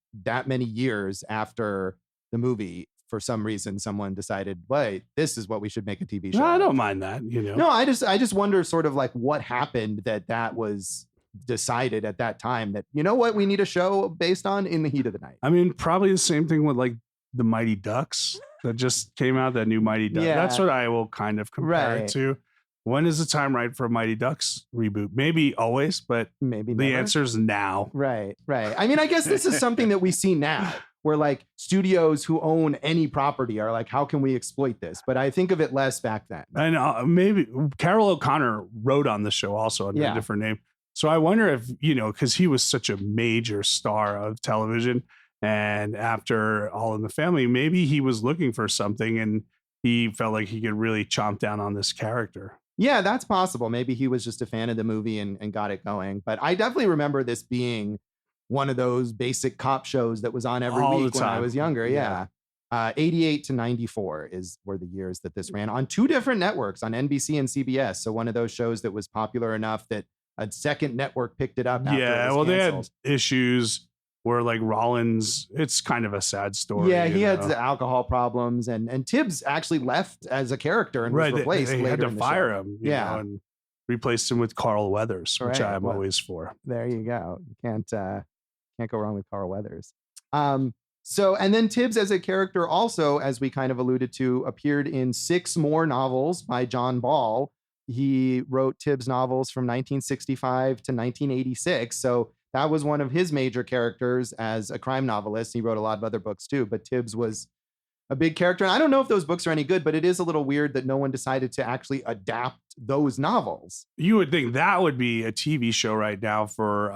many years after the movie for some reason someone decided, wait, this is what we should make a TV show.
No, I
out
don't
of.
mind that.
No, I just wonder sort of like what happened that was decided at that time that, you know what, we need a show based on In the Heat of the Night.
I mean, probably the same thing with like the Mighty Ducks that just came out, that new Mighty Ducks.
Yeah.
That's what I will kind of compare it to. When is the time right for a Mighty Ducks reboot? Maybe always, but
maybe
the
never.
answer is now.
Right. I mean, I guess this is something that we see now, where like studios who own any property are like, how can we exploit this? But I think of it less back then.
And maybe Carol O'Connor wrote on the show also under a different name. So I wonder if, because he was such a major star of television, and after All in the Family, maybe he was looking for something and he felt like he could really chomp down on this character.
Yeah, that's possible. Maybe he was just a fan of the movie and got it going. But I definitely remember this being one of those basic cop shows that was on every week when I was younger. Yeah. 88 to 94 were the years that this ran on two different networks, on NBC and CBS. So one of those shows that was popular enough that a second network picked it up.
Yeah, well, they had issues where like Rollins, it's kind of a sad story.
Yeah, he had alcohol problems, and Tibbs actually left as a character and was replaced.
They had to fire
show.
him, you know, and replaced him with Carl Weathers, which I am always for.
There you go. You can't go wrong with Carl Weathers. So, and then Tibbs as a character also, as we kind of alluded to, appeared in 6 more novels by John Ball. He wrote Tibbs novels from 1965 to 1986. So that was one of his major characters as a crime novelist. He wrote a lot of other books too, but Tibbs was a big character. And I don't know if those books are any good, but it is a little weird that no one decided to actually adapt those novels.
You would think that would be a TV show right now for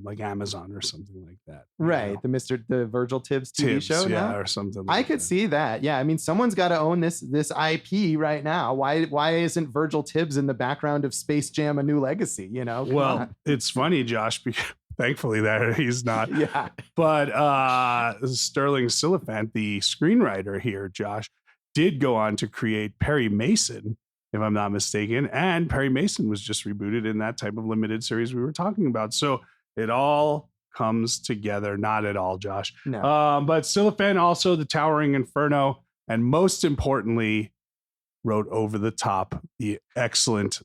like Amazon or something like that.
Right. The Virgil Tibbs TV show now?
Or something
I
like
could
that.
see that. Yeah. I mean, someone's got to own this IP right now. Why isn't Virgil Tibbs in the background of Space Jam: A New Legacy? Come on.
It's funny, Josh, because thankfully that he's not.
Yeah.
But Stirling Silliphant, the screenwriter here, Josh, did go on to create Perry Mason, if I'm not mistaken. And Perry Mason was just rebooted in that type of limited series we were talking about. So it all comes together. Not at all, Josh.
No.
But Silliphant also, The Towering Inferno, and most importantly, wrote Over the Top, the excellent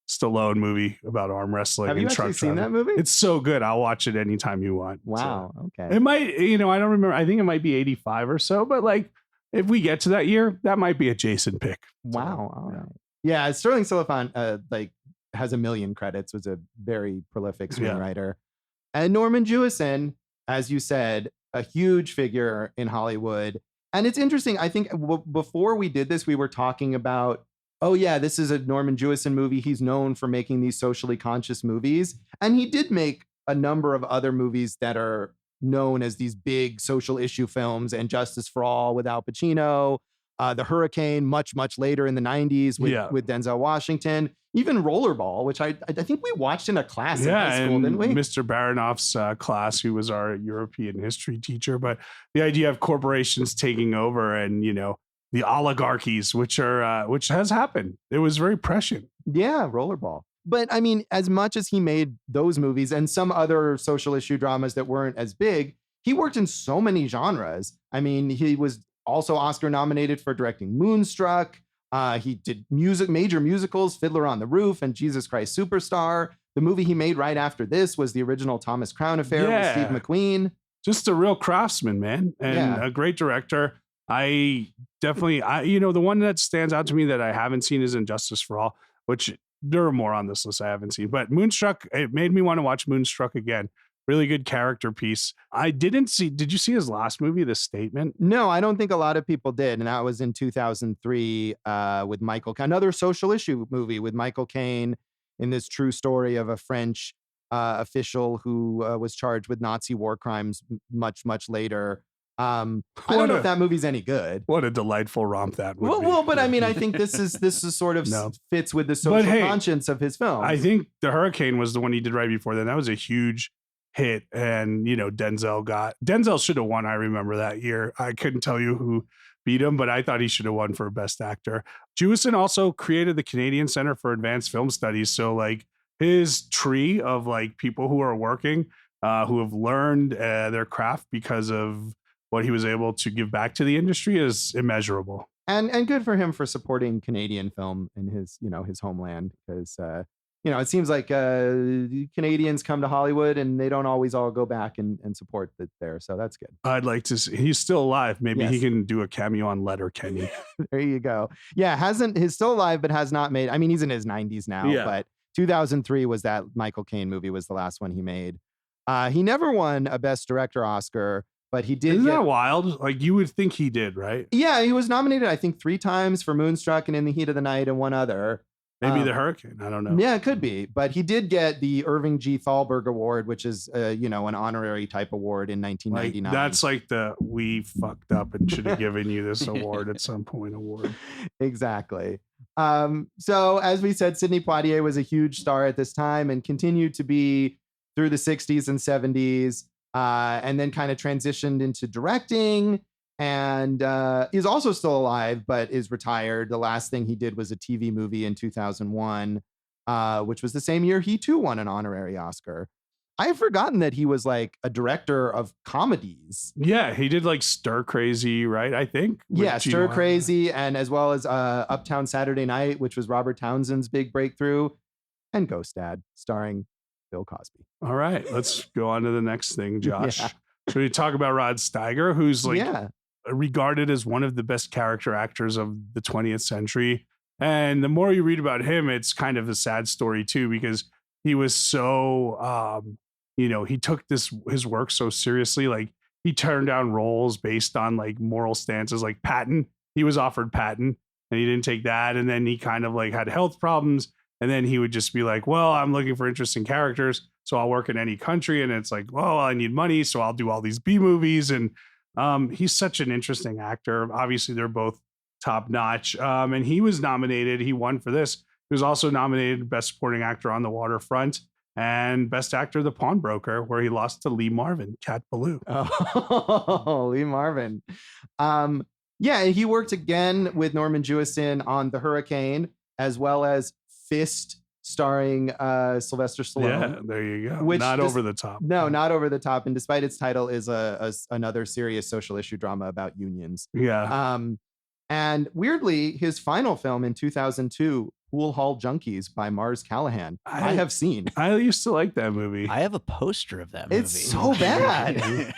Stallone movie about arm wrestling.
Have you actually seen that movie?
It's so good. I'll watch it anytime you want.
Wow.
So
Okay.
it might, I don't remember. I think it might be 85 or so, but like if we get to that year, that might be a Jason pick.
Wow. All right. Yeah. Sterling Silliphant, has a million credits, was a very prolific screenwriter. And Norman Jewison, as you said, a huge figure in Hollywood. And it's interesting. I think before we did this, we were talking about, oh yeah, this is a Norman Jewison movie. He's known for making these socially conscious movies. And he did make a number of other movies that are known as these big social issue films, and Justice for All with Al Pacino, The Hurricane much, much later in the 90s with Denzel Washington, even Rollerball, which I think we watched in a class in high school, didn't we?
Mr. Baronoff's class, who was our European history teacher. But the idea of corporations taking over and, the oligarchies, which has happened. It was very prescient.
Yeah, Rollerball. But I mean, as much as he made those movies and some other social issue dramas that weren't as big, he worked in so many genres. I mean, he was also Oscar nominated for directing Moonstruck. He did major musicals, Fiddler on the Roof and Jesus Christ Superstar. The movie he made right after this was the original Thomas Crown Affair with Steve McQueen.
Just a real craftsman, man, and a great director. I definitely, the one that stands out to me that I haven't seen is Injustice for All, which there are more on this list I haven't seen. But Moonstruck, it made me want to watch Moonstruck again. Really good character piece. Did you see his last movie, The Statement?
No, I don't think a lot of people did. And that was in 2003 with Michael, another social issue movie with Michael Caine, in this true story of a French official who was charged with Nazi war crimes much, much later. I don't know if that movie's any good.
What a delightful romp that would be.
Well, but I mean, I think this is sort of fits with the social conscience of his film.
I think The Hurricane was the one he did right before then. That was a huge hit, and Denzel should have won. I remember that year. I couldn't tell you who beat him, but I thought he should have won for Best Actor. Jewison also created the Canadian Center for Advanced Film Studies, so like his tree of like people who are working, who have learned their craft because of what he was able to give back to the industry is immeasurable.
And good for him for supporting Canadian film in his his homeland, because it seems like Canadians come to Hollywood and they don't always all go back and support it there. So that's good.
I'd like to see, he's still alive. Maybe he
Yes.
can do a cameo on Letterkenny.
There you go. Yeah, he's still alive, but has not made. I mean, he's in his 90s now,
Yeah.
but 2003 was that Michael Caine movie, was the last one he made. He never won a Best Director Oscar, but he did
Isn't
get.
that wild? Like, you would think he did, right?
Yeah, he was nominated, I think, 3 times for Moonstruck and In the Heat of the Night and one other.
Maybe The Hurricane. I don't know.
Yeah, it could be. But he did get the Irving G. Thalberg Award, which is, an honorary type award in
Like,
1999.
that's like the we fucked up and should have given you this award at some point award.
Exactly. So as we said, Sidney Poitier was a huge star at this time and continued to be through the 60s and 70s, and then kind of transitioned into directing, and is also still alive, but is retired. The last thing he did was a TV movie in 2001, which was the same year he too won an honorary Oscar. I had forgotten that he was like a director of comedies.
Yeah, he did like Stir Crazy, right? I think.
Yeah,
With
Stir
Gene
Crazy, and as well as Uptown Saturday Night, which was Robert Townsend's big breakthrough, and Ghost Dad, starring Bill Cosby.
All right, let's go on to the next thing, Josh.
Yeah.
So we talk about Rod Steiger, who's like
Yeah,
regarded as one of the best character actors of the 20th century. And the more you read about him, it's kind of a sad story too, because he was so, he took his work so seriously. Like, he turned down roles based on like moral stances, like Patton. He was offered Patton and he didn't take that. And then he kind of like had health problems. And then he would just be like, well, I'm looking for interesting characters, so I'll work in any country. And it's like, well, I need money, so I'll do all these B movies. And he's such an interesting actor. Obviously, they're both top notch. And he was nominated. He won for this. He was also nominated Best Supporting Actor on the Waterfront and Best Actor, The Pawnbroker, where he lost to Lee Marvin, Cat Ballou.
oh, Lee Marvin. Yeah, he worked again with Norman Jewison on The Hurricane, as well as Fist, starring Sylvester Stallone.
Yeah, there you go.
Which
Not
just-
over the top.
No, not over the top. And despite its title, is another serious social issue drama about unions.
Yeah.
And weirdly, his final film in 2002, Pool Hall Junkies by Mars Callahan, I have seen.
I used to like that movie.
I have a poster of that movie.
It's so bad.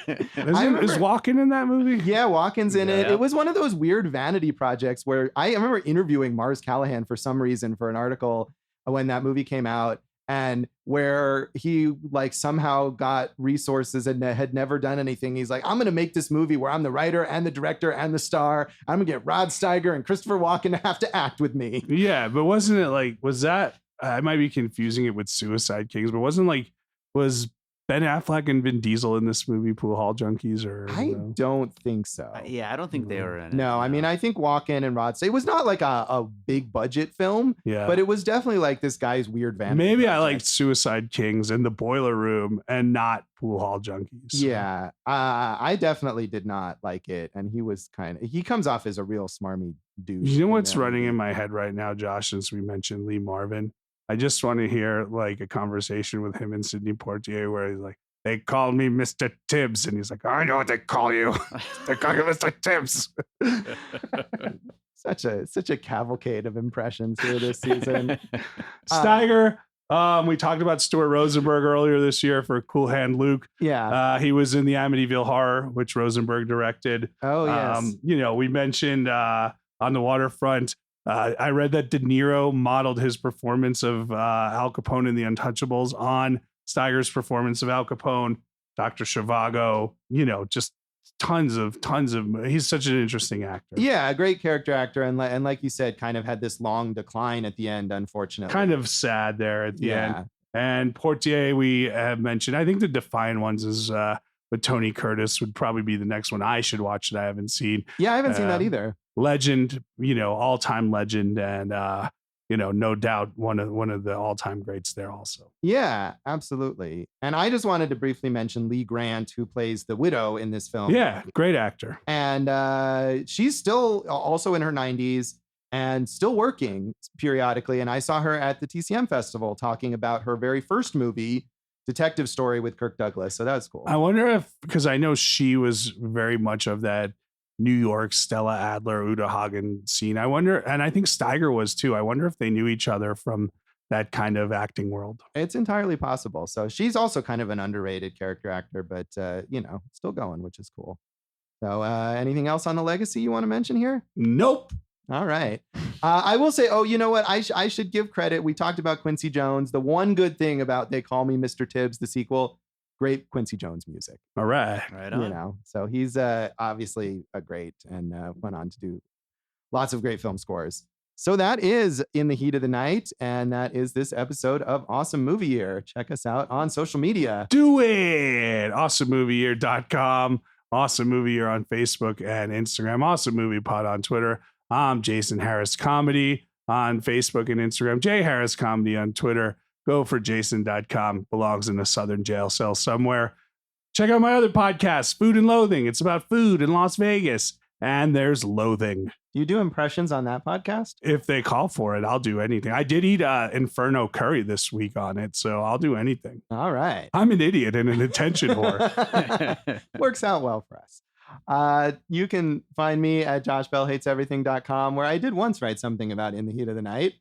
Is Walken in that movie?
Yeah, Walken's in it.
Yeah.
It was one of those weird vanity projects where I remember interviewing Mars Callahan for some reason for an article when that movie came out, and where he like somehow got resources and had never done anything. He's like, I'm going to make this movie where I'm the writer and the director and the star. I'm going to get Rod Steiger and Christopher Walken to have to act with me.
Yeah, but wasn't it like, was that, I might be confusing it with Suicide Kings, but was Ben Affleck and Vin Diesel in this movie, Pool Hall Junkies? Or
I
no?
don't think so.
Yeah, I don't think they were in it.
No, I mean, I think Walken and Rod Steiger, it was not like a big budget film,
Yeah.
but it was definitely like this guy's weird vanity
Maybe I
project.
liked Suicide Kings and The Boiler Room and not Pool Hall Junkies.
Yeah, I definitely did not like it, and he comes off as a real smarmy douche.
You know what's
that
running
movie.
in my head right now, Josh, since we mentioned Lee Marvin? I just want to hear like a conversation with him and Sidney Poitier where he's like, they called me Mr. Tibbs. And he's like, I know what they call you. They call you Mr. Tibbs.
Such a cavalcade of impressions here this season.
Steiger. We talked about Stuart Rosenberg earlier this year for Cool Hand Luke.
Yeah.
He was in the Amityville Horror, which Rosenberg directed.
Oh yes.
We mentioned On the Waterfront. I read that De Niro modeled his performance of Al Capone in The Untouchables on Steiger's performance of Al Capone, Dr. Zhivago, just tons of, he's such an interesting actor.
Yeah, a great character actor, and like you said, kind of had this long decline at the end, unfortunately.
Kind of sad there at the
Yeah.
end. And Poitier, we have mentioned, I think the Defiant Ones is with Tony Curtis would probably be the next one I should watch that I haven't seen.
Yeah, I haven't seen that either.
Legend, all-time legend, and no doubt one of the all-time greats there also.
Yeah, absolutely. And I just wanted to briefly mention Lee Grant, who plays the widow in this film.
Yeah, great actor.
And she's still also in her 90s and still working periodically. And I saw her at the TCM Festival talking about her very first movie, detective story with Kirk Douglas. So that was cool.
I wonder if, because I know she was very much of that New York Stella Adler, Uta Hagen scene. I wonder, and I think Steiger was too. I wonder if they knew each other from that kind of acting world.
It's entirely possible. So she's also kind of an underrated character actor, but still going, which is cool. So anything else on the legacy you want to mention here?
Nope.
All right. I will say, you know what? I should give credit. We talked about Quincy Jones. The one good thing about They Call Me Mr. Tibbs, the sequel, great Quincy Jones music.
All right.
Right on.
So he's obviously a great and went on to do lots of great film scores. So that is In the Heat of the Night. And that is this episode of Awesome Movie Year. Check us out on social media.
Do it. AwesomeMovieYear.com. Awesome Movie Year on Facebook and Instagram. Awesome Movie Pod on Twitter. I'm Jason Harris Comedy on Facebook and Instagram. Jay Harris Comedy on Twitter. Go for Jason.com. Belongs in a southern jail cell somewhere. Check out my other podcast, Food and Loathing. It's about food in Las Vegas. And there's loathing.
Do you do impressions on that podcast?
If they call for it, I'll do anything. I did eat Inferno curry this week on it, so I'll do anything.
All right.
I'm an idiot and an attention whore.
Works out well for us. You can find me at joshbellhateseverything.com, where I did once write something about In the Heat of the Night.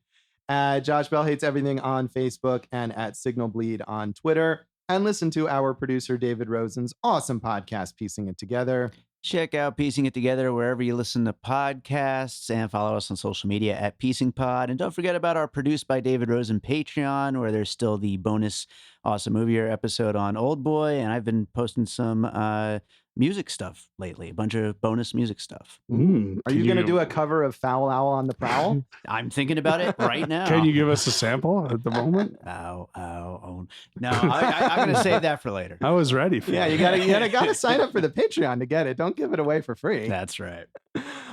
Josh Bell Hates Everything on Facebook and at Signal Bleed on Twitter. And listen to our producer, David Rosen's awesome podcast, Piecing It Together.
Check out Piecing It Together wherever you listen to podcasts, and follow us on social media at Piecing Pod. And don't forget about our Produced by David Rosen Patreon, where there's still the bonus Awesome Movie Year episode on Old Boy. And I've been posting some music stuff lately, a bunch of bonus music stuff.
Are you going to do a cover of Foul Owl on the Prowl?
I'm thinking about it right now.
Can you give us a sample at the moment?
No, I'm going to save that for later.
I was ready for
it. You gotta sign up for the Patreon to get it. Don't give it away for free.
That's right.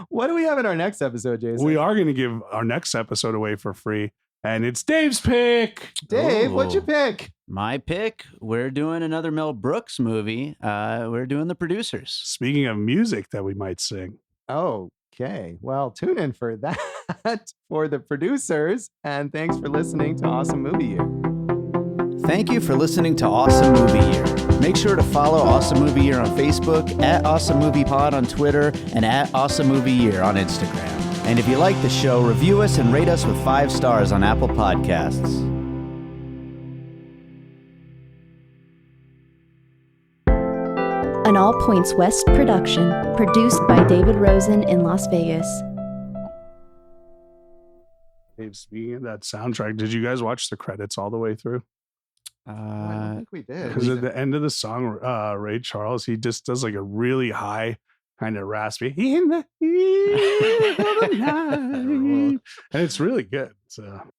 What do we have in our next episode, Jason?
We are going to give our next episode away for free. And it's Dave's pick.
Dave, what'd you pick?
My pick, we're doing another Mel Brooks movie. We're doing The Producers.
Speaking of music that we might sing.
Okay. Well, tune in for that for The Producers. And thanks for listening to Awesome Movie Year.
Thank you for listening to Awesome Movie Year. Make sure to follow Awesome Movie Year on Facebook, at Awesome Movie Pod on Twitter, and at Awesome Movie Year on Instagram. And if you like the show, review us and rate us with 5 stars on Apple Podcasts.
An All Points West production, produced by David Rosen in Las Vegas.
Dave, speaking of that soundtrack, did you guys watch the credits all the way through?
I don't think we did.
Because at the end of the song, Ray Charles, he just does like a really high, kind of raspy, in the heat of the night. And it's really good. So